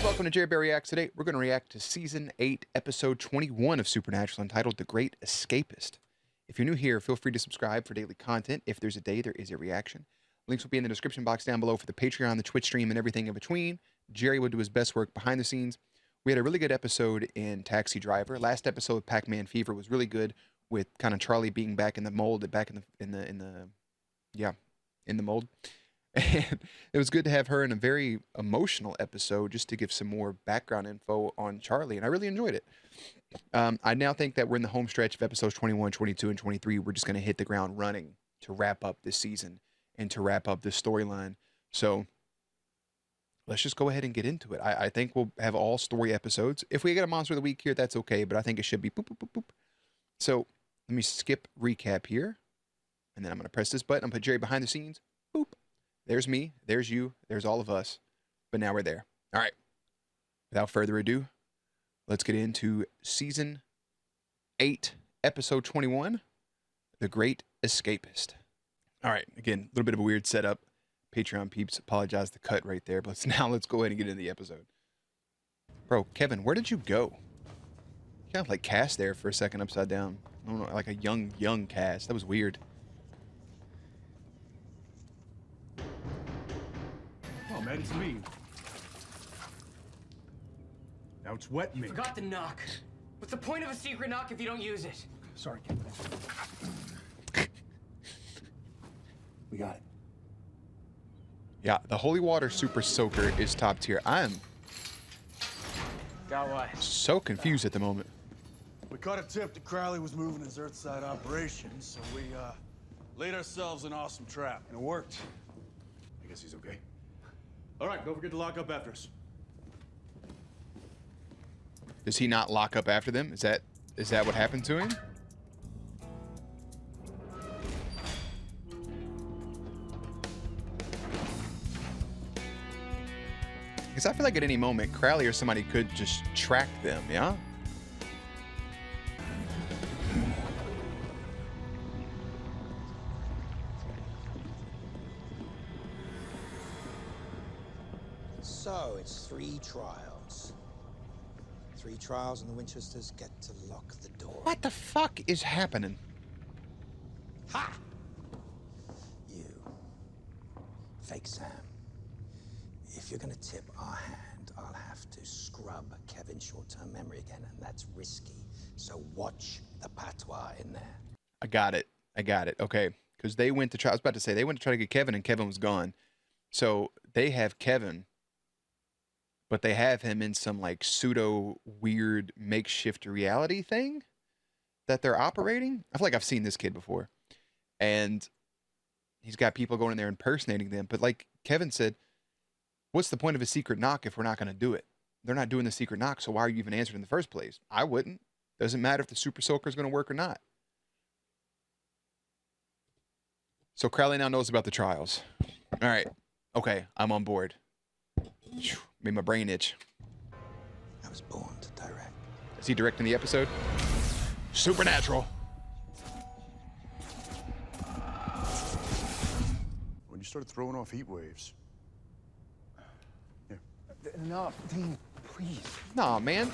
Guys, welcome to JerBear Reacts. Today, we're going to react to Season 8, Episode 21 of Supernatural, entitled The Great Escapist. If you're new here, feel free to subscribe for daily content. If there's a day, there is a reaction. Links will be in the description box down below for the Patreon, the Twitch stream, and everything in between. Jerry will do his best work behind the scenes. We had a really good episode in Taxi Driver. Last episode, Pac-Man Fever, was really good, with kind of Charlie being back in the mold, back in the mold. And it was good to have her in a very emotional episode just to give some more background info on Charlie, and I really enjoyed it. I now think that we're in the home stretch of episodes 21, 22, and 23. We're just going to hit the ground running to wrap up this season and to wrap up this storyline. So let's just go ahead and get into it. I think we'll have all story episodes. If we get a Monster of the Week here, that's okay, but I think it should be boop, boop, boop, boop. So let me skip recap here, and then I'm going to press this button and put Jerry behind the scenes. Boop. There's me, there's you, there's all of us. But now we're there. All right. Without further ado, let's get into Season 8, Episode 21, The Great Escapist. All right. Again, a little bit of a weird setup. Patreon peeps, apologize the cut right there. But let's go ahead and get into the episode. Bro, Kevin, where did you go? You kind of like cast there for a second upside down. I don't know, like a young cast. That was weird. Oh, man, it's me. Now it's wet me. Forgot the knock. What's the point of a secret knock if you don't use it? Sorry, Kevin. We got it. Yeah, the Holy Water Super Soaker is top tier. I am Got what? so confused at the moment. We caught a tip that Crowley was moving his Earthside operation, so we laid ourselves an awesome trap, and it worked. I guess he's okay. All right, don't forget to lock up after us. Does he not lock up after them? Is that what happened to him? Because I feel like at any moment, Crowley or somebody could just track them, yeah? So it's 3 trials. 3 trials, and the Winchesters get to lock the door. What the fuck is happening? Ha! You, fake Sam. If you're gonna tip our hand, I'll have to scrub Kevin's short-term memory again, and that's risky. So watch the patois in there. I got it. Okay. Because they went to try, I was about to say, they went to try to get Kevin, and Kevin was gone. So they have Kevin, but they have him in some like pseudo weird makeshift reality thing that they're operating. I feel like I've seen this kid before. And he's got people going in there impersonating them. But like Kevin said, what's the point of a secret knock if we're not going to do it? They're not doing the secret knock, so why are you even answering in the first place? I wouldn't. Doesn't matter if the Super Soaker is going to work or not. So Crowley now knows about the trials. All right. Okay, I'm on board. Made my brain itch. I was born to direct. Is he directing the episode? Supernatural. When you started throwing off heat waves. Yeah. Enough, Dean, please. Nah, man.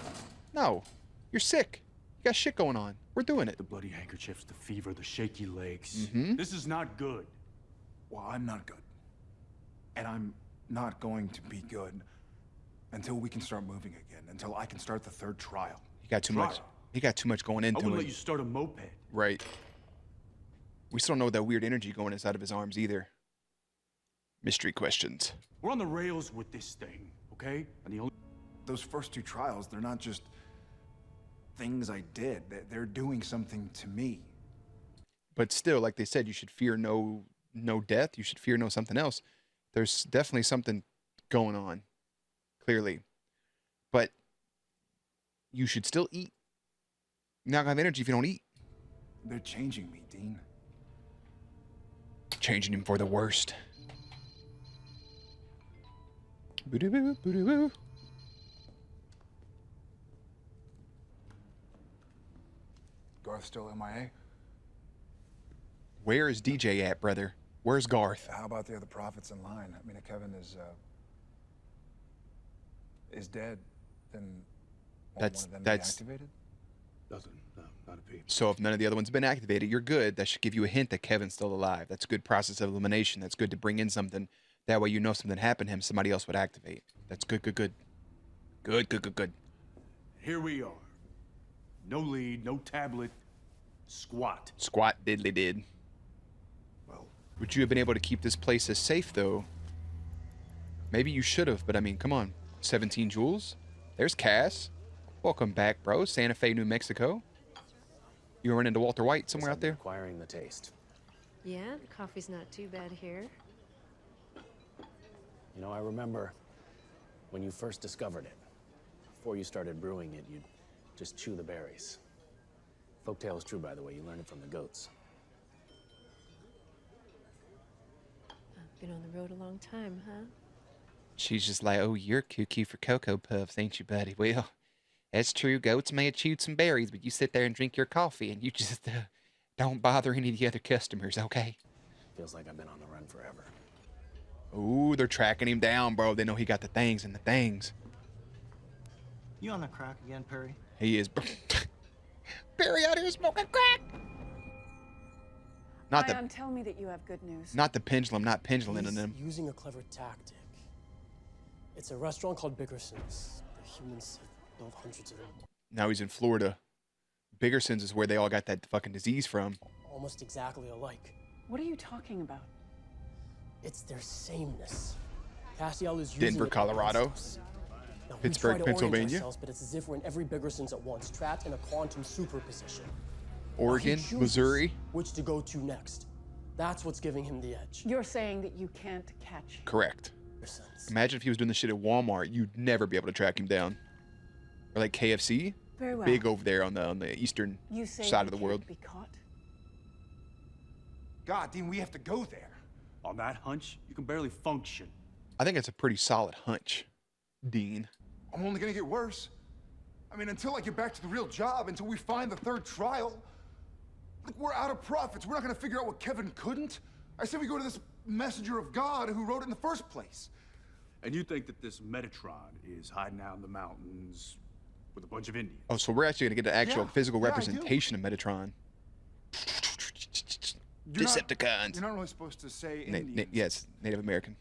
No. You're sick. You got shit going on. We're doing it. The bloody handkerchiefs, the fever, the shaky legs. Mm-hmm. This is not good. Well, I'm not good. And I'm not going to be good until we can start moving again, until I can start the 3rd trial. He got too much. He got too much going I into wouldn't it. let you start a moped. Right. We still don't know that weird energy going inside of his arms either. Mystery questions. We're on the rails with this thing, okay? And the only... Those first 2 trials, they're not just things I did. They're doing something to me. But still, like they said, you should fear no death. You should fear no something else. There's definitely something going on, clearly. But you should still eat. You're not going to have energy if you don't eat. They're changing me, Dean. Changing him for the worst. Boo-doo-boo, boo-doo-boo. Garth still MIA? Where is DJ at, brother? Where's Garth? How about the other prophets in line? I mean, Kevin is dead, then won't That's- one of them that's- be activated? Nothing. No, not a peep. So if none of the other ones have been activated, you're good. That should give you a hint that Kevin's still alive. That's a good process of elimination. That's good to bring in something. That way you know something happened to him, somebody else would activate. That's good, good, good. Good, good, good, good. Here we are. No lead, no tablet. Squat. Squat diddly did. Well, Would you have been able to keep this place as safe, though? Maybe you should have, but I mean, come on. 17 joules? There's Cass. Welcome back, bro. Santa Fe, New Mexico. You run into Walter White somewhere out there? Acquiring the taste. Yeah, the coffee's not too bad here. You know, I remember when you first discovered it. Before you started brewing it, you'd just chew the berries. Folktale is true, by the way. You learned it from the goats. I've been on the road a long time, huh? She's just like, oh, you're cuckoo for Cocoa Puffs, ain't you, buddy? Well, that's true. Goats may have chewed some berries, but you sit there and drink your coffee, and you just don't bother any of the other customers, okay? Feels like I've been on the run forever. Ooh, they're tracking him down, bro. They know he got the things and the things. You on the crack again, Perry? He is. Barry out here smoking crack. Not Ion, the, tell me that you have good news. not the pendulum, not pendulum in them. Using a clever tactic. It's a restaurant called Bickerson's. The humans have built hundreds of them. Now he's in Florida. Biggerson's is where they all got that fucking disease from. Almost exactly alike. What are you talking about? It's their sameness. Castiel is using Denver, it Colorado. against us. Now, Pittsburgh, we try to orient Pennsylvania. ourselves, but it's as if we're in every Biggerson's at once, trapped in a quantum superposition. Oregon, He chooses Missouri. which to go to next. That's what's giving him the edge. You're saying that you can't catch. Correct. Bickerson's. Imagine if he was doing this shit at Walmart. You'd never be able to track him down. Or like KFC. Very well. Big over there on the eastern You say side he of the can't world. be caught? God, Dean, we have to go there. on that hunch, you can barely function. I think it's a pretty solid hunch, Dean. I'm only gonna get worse. I mean, until I get back to the real job, until we find the third trial. Look, we're out of profits. We're not gonna figure out what Kevin couldn't. I said we go to this messenger of God who wrote it in the first place. And you think that this Metatron is hiding out in the mountains with a bunch of Indians? Oh, so we're actually gonna get an actual Yeah, physical yeah, I do. representation of Metatron. You're not- Decepticons. You're not really supposed to say Na- Indians. yes, Native American.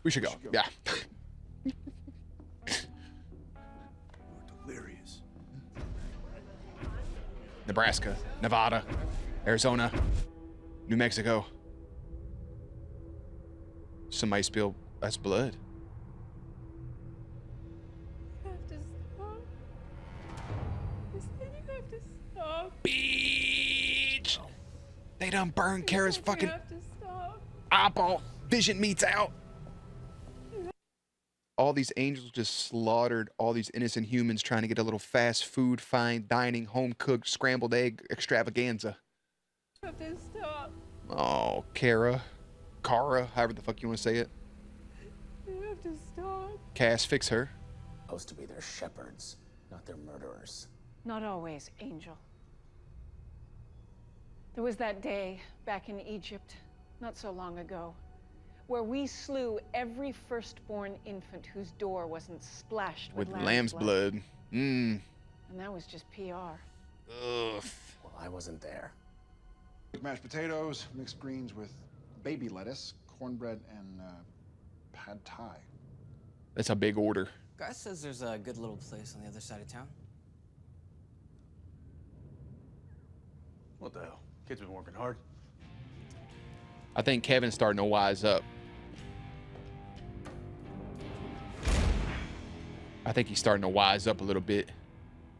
We should go. should go. Yeah. You're delirious. Nebraska, Nevada, Arizona, New Mexico. Somebody spilled that's blood. You have to stop. I said you have to stop. Beach. They done burned Kara's fucking You have to stop. eyeball. Vision meets out. All these angels just slaughtered all these innocent humans trying to get a little fast food, fine dining, home cooked, scrambled egg extravaganza. You have to stop. Oh, Kara, however the fuck you want to say it. You have to stop. Cass, fix her. Supposed to be their shepherds, not their murderers. Not always, Angel. There was that day back in Egypt, not so long ago, where we slew every firstborn infant whose door wasn't splashed with, With lamb's blood. Mmm. And that was just PR. Ugh. Well, I wasn't there. Mashed potatoes, mixed greens with baby lettuce, cornbread, and pad thai. That's a big order. Guy says there's a good little place on the other side of town. What the hell? Kids been working hard. I think Kevin's starting to wise up. I think he's starting to wise up a little bit.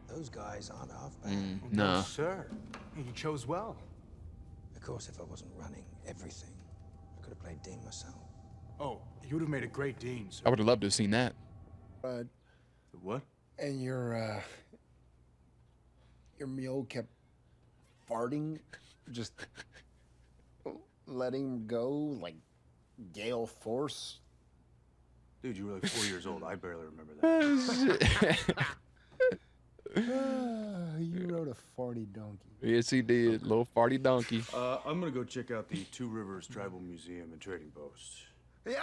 Those guys aren't half bad. Nah. Sir, you chose well. Of course, if I wasn't running everything, I could have played Dean myself. Oh, you would have made a great dean, sir. I would have loved to have seen that. What? And your mule kept farting, just letting him go like gale force. Dude, you were like 4 years old. I barely remember that. You rode a farty donkey. Yes, he did. Little farty donkey. I'm gonna go check out the Two Rivers Tribal Museum and Trading Post. Yeah.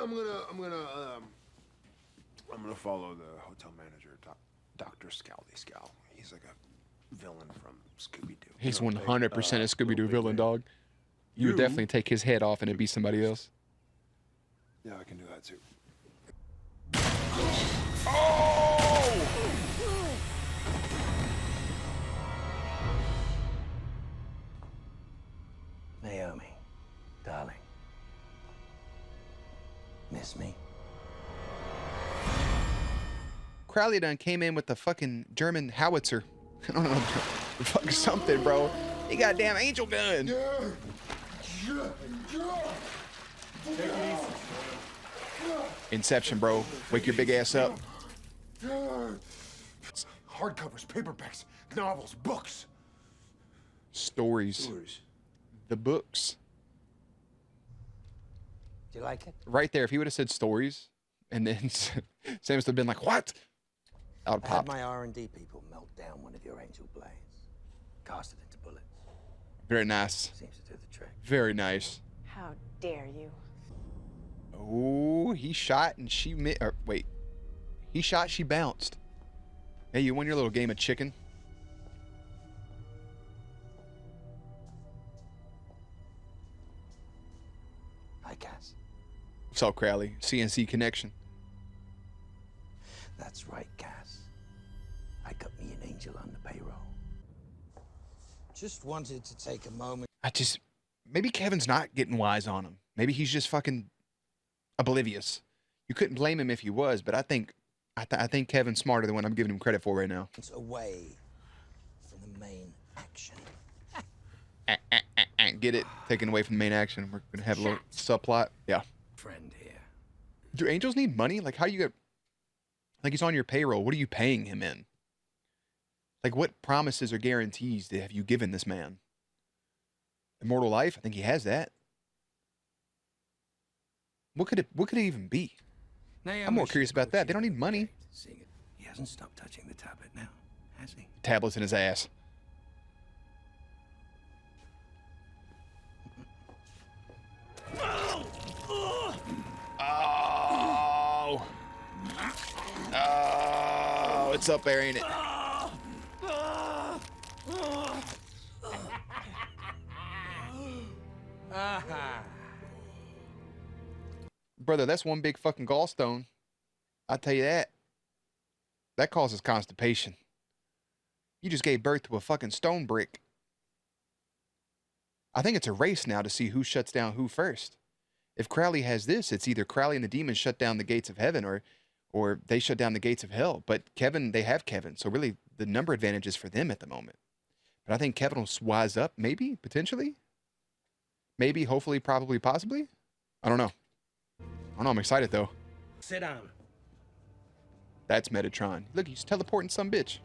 I'm gonna I'm gonna follow the hotel manager, Dr. Scowly Scowl. He's like a villain from Scooby-Doo. He's 100% a Scooby-Doo villain, dog. You would You- definitely take his head off and it'd be somebody else. Yeah, I can do that too. Naomi, darling. Miss me? Crowley done came in with the fucking German howitzer. I don't know. Fuck something, bro. He got a damn angel gun. Inception, bro. Wake your big ass up. Hardcovers, paperbacks, novels, books. Stories. The books. Do you like it? Right there. If he would have said stories, and then Sam would have been like, what? I would I had pop. my R&D people melt down one of your angel blades. Cast it into bullets. Very nice. Seems to do the trick. Very nice. How dare you? Oh, he shot and she wait. He shot, she bounced. Hey, you won your little game of chicken. Hi, Cass. What's up, Crowley? CNC connection. That's right, Cass. I got me an angel on the payroll. Just wanted to take a moment. Maybe Kevin's not getting wise on him. Maybe he's just fucking oblivious. You couldn't blame him if he was, but I think Kevin's smarter than what I'm giving him credit for right now. It's away from the main action. Get it? Taken away from the main action. We're gonna have a little subplot. Yeah. Friend here. Do angels need money? Like, how do you get? Like, he's on your payroll. What are you paying him in? Like, what promises or guarantees have you given this man? Immortal life? I think he has that. What could it even be? I'm more curious about that. They don't need money. Seeing it. He hasn't stopped touching the tablet now, has he? Tablets in his ass. Oh. Oh, it's up there, ain't it? Brother, that's one big fucking gallstone. I'll tell you that. That causes constipation. You just gave birth to a fucking stone brick. I think it's a race now to see who shuts down who first. If Crowley has this, it's either Crowley and the demons shut down the gates of heaven or they shut down the gates of hell. But Kevin, they have Kevin. So really the number advantage is for them at the moment. But I think Kevin will wise up, maybe, potentially. Maybe, hopefully, probably, possibly. I don't know. I don't know. I'm excited, though. Sit down. That's Metatron. Look, he's teleporting some bitch.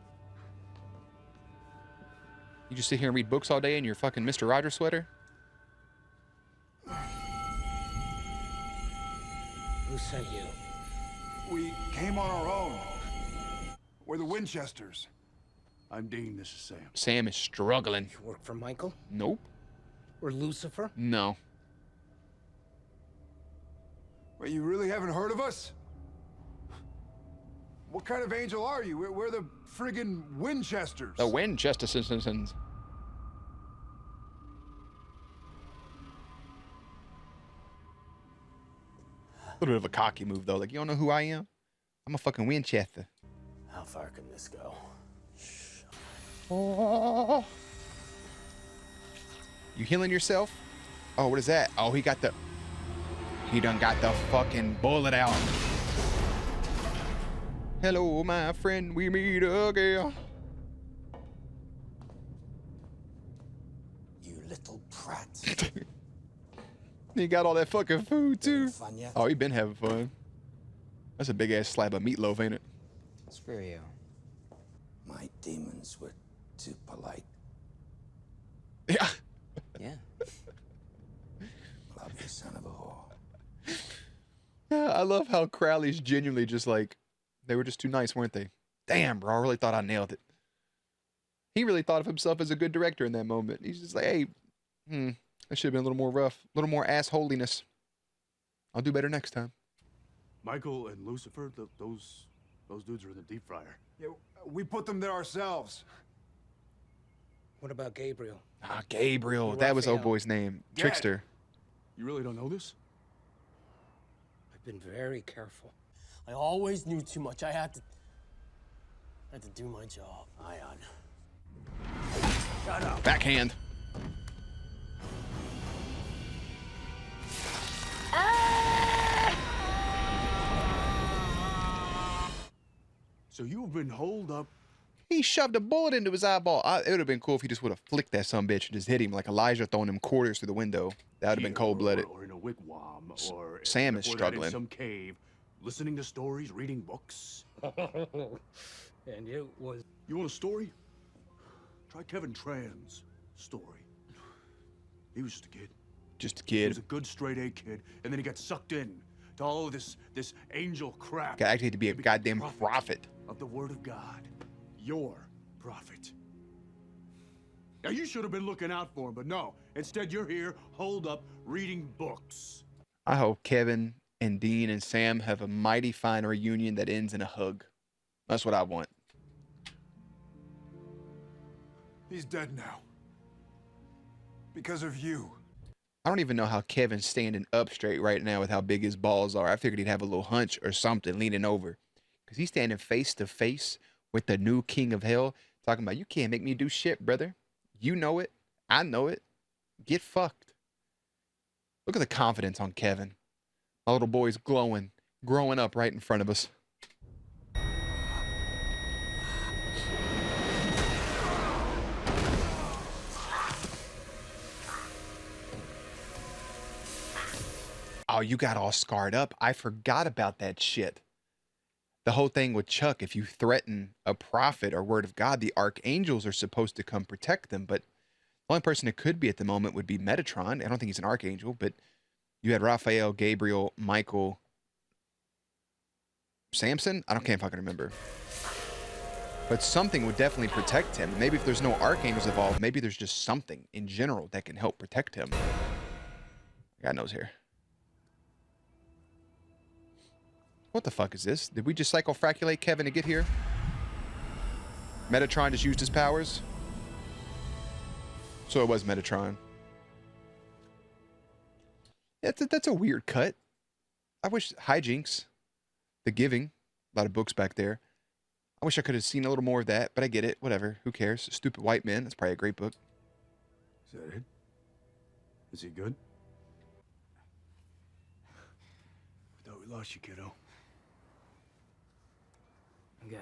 You just sit here and read books all day in your fucking Mr. Rogers sweater? Who sent you? We came on our own. We're the Winchesters. I'm Dean, this is Sam. Sam is struggling. You work for Michael? Nope. Or Lucifer? No. Wait, you really haven't heard of us? What kind of angel are you? We're the friggin' Winchesters. The Winchesters. A little bit of a cocky move, though. Like, you don't know who I am? I'm a fucking Winchester. How far can this go? Oh. You healing yourself? Oh, what is that? Oh, he done got the fucking bullet out. Hello, my friend, we meet again. You little prat. He got all that fucking food, too. Fun yet? Oh, he been having fun. That's a big-ass slab of meatloaf, ain't it? Screw you. My demons were too polite. Yeah. Yeah. Love you, son of a whore. Yeah, I love how Crowley's genuinely just like, they were just too nice, weren't they? Damn, bro, I really thought I nailed it. He really thought of himself as a good director in that moment. He's just like, hey, that should have been a little more rough, a little more assholiness. I'll do better next time. Michael and Lucifer, those dudes are in the deep fryer. Yeah, we put them there ourselves. What about Gabriel? Ah, Gabriel. And That was old Raphael. boy's name. Dad. Trickster. You really don't know this? I've been very careful. I always knew too much. I had to do my job. Ion. Shut up. Backhand. So you've been holed up. He shoved a bullet into his eyeball. It would have been cool if he just would have flicked that sumbitch and just hit him like Elijah throwing them quarters through the window. That would have been cold-blooded. Or in a wigwam, or Sam is before that struggling. in some cave, listening to stories, reading books. And it was... You want a story? Try Kevin Tran's story. He was just a kid. Just a He kid. was a good straight A kid, and then he got sucked in to all of this angel crap. Got acted to be a He became goddamn prophet. of the Word of God. Your prophet. Now you should have been looking out for him, but no. Instead, you're here, holed up, reading books. I hope Kevin and Dean and Sam have a mighty fine reunion that ends in a hug. That's what I want. He's dead now. Because of you. I don't even know how Kevin's standing up straight right now with how big his balls are. I figured he'd have a little hunch or something leaning over. Because he's standing face to face with the new king of hell, talking about, you can't make me do shit, brother. You know it. I know it. Get fucked. Look at the confidence on Kevin. My little boy's glowing, growing up right in front of us. Oh, you got all scarred up. I forgot about that shit. The whole thing with Chuck, if you threaten a prophet or word of God, the archangels are supposed to come protect them. But the only person it could be at the moment would be Metatron. I don't think he's an archangel, but you had Raphael, Gabriel, Michael, Samson. Can't fucking remember. But something would definitely protect him. Maybe if there's no archangels involved, maybe there's just something in general that can help protect him. God knows here. What the fuck is this? Did we just psychofracculate Kevin to get here? Metatron just used his powers? So it was Metatron. That's a weird cut. I wish Hijinks, The Giving, a lot of books back there. I wish I could have seen a little more of that, but I get it. Whatever. Who cares? Stupid White Men. That's probably a great book. Is that it? Is he good? I thought we lost you, kiddo. I'm good.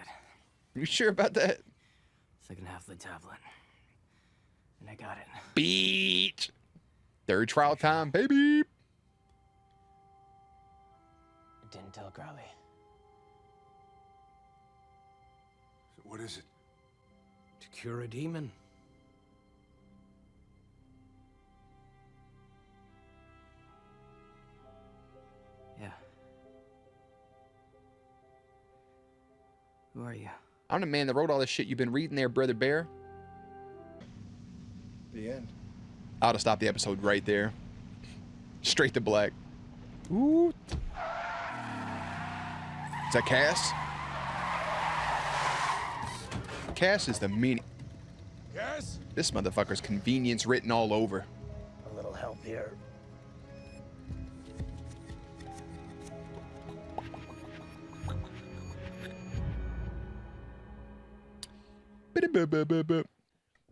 You sure about that? Second half of the tablet. And I got it. Beach. Third trial time, baby. I didn't tell Crowley. So what is it? To cure a demon. Yeah. Who are you? I'm the man that wrote all this shit you've been reading there, Brother Bear. The end. I ought to stop the episode right there. Straight to black. Ooh. Is that Cass? Cass is the meaning. Cass? This motherfucker's convenience written all over. A little help here.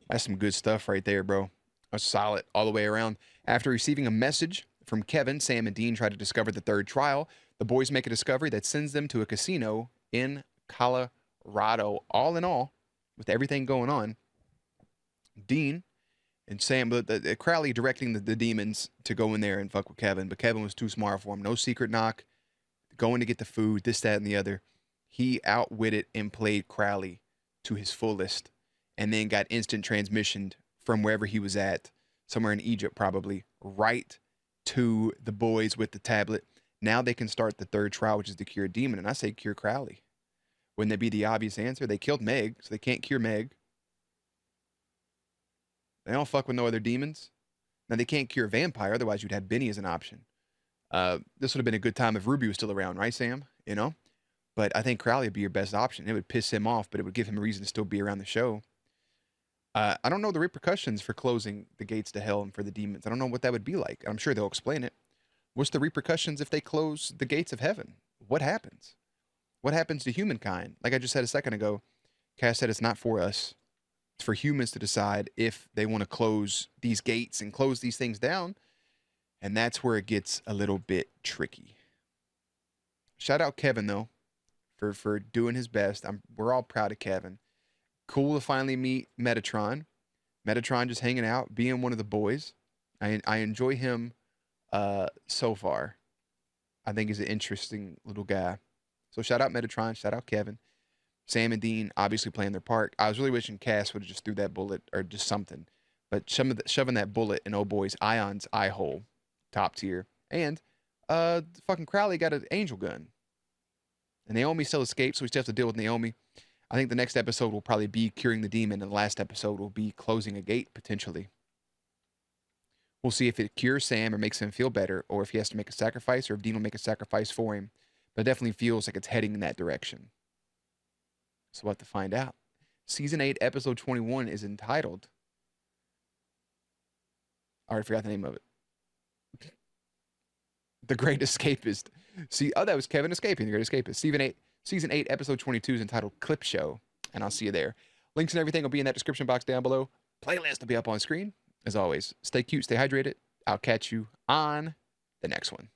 That's some good stuff right there, bro. That's solid all the way around. After receiving a message from Kevin, Sam and Dean try to discover the third trial. The boys make a discovery that sends them to a casino in Colorado. All in all, with everything going on, Dean and Sam, Crowley directing the demons to go in there and fuck with Kevin, but Kevin was too smart for him. No secret knock, going to get the food, this, that, and the other. He outwitted and played Crowley to his fullest, and then got instant transmissioned from wherever he was at, somewhere in Egypt probably, right to the boys with the tablet. Now they can start the third trial, which is to cure a demon, and I say cure Crowley. Wouldn't that be the obvious answer? They killed Meg, so they can't cure Meg. They don't fuck with no other demons. Now they can't cure Vampire, otherwise you'd have Benny as an option. This would have been a good time if Ruby was still around, right, Sam? You know? But I think Crowley would be your best option. It would piss him off, but it would give him a reason to still be around the show. I don't know the repercussions for closing the gates to hell and for the demons. I don't know what that would be like. I'm sure they'll explain it. What's the repercussions if they close the gates of heaven? What happens? What happens to humankind? Like I just said a second ago, Cass said it's not for us. It's for humans to decide if they want to close these gates and close these things down. And that's where it gets a little bit tricky. Shout out Kevin, though, for doing his best. We're all proud of Kevin. Cool to finally meet Metatron. Metatron just hanging out, being one of the boys. I enjoy him so far. I think he's an interesting little guy. So shout out Metatron, shout out Kevin. Sam and Dean obviously playing their part. I was really wishing Cass would have just threw that bullet or just something. But shoving that bullet in old boy's Ion's eye hole, top tier. And fucking Crowley got an angel gun. And Naomi still escaped, so we still have to deal with Naomi. I think the next episode will probably be curing the demon, and the last episode will be closing a gate, potentially. We'll see if it cures Sam or makes him feel better, or if he has to make a sacrifice, or if Dean will make a sacrifice for him. But it definitely feels like it's heading in that direction. So we'll have to find out. Season 8, Episode 21 is entitled... I already forgot the name of it. The Great Escapist. See, oh, that was Kevin escaping. The Great Escapist. Season 8, Episode 22 is entitled Clip Show. And I'll see you there. Links and everything will be in that description box down below. Playlist will be up on screen. As always, stay cute, stay hydrated. I'll catch you on the next one.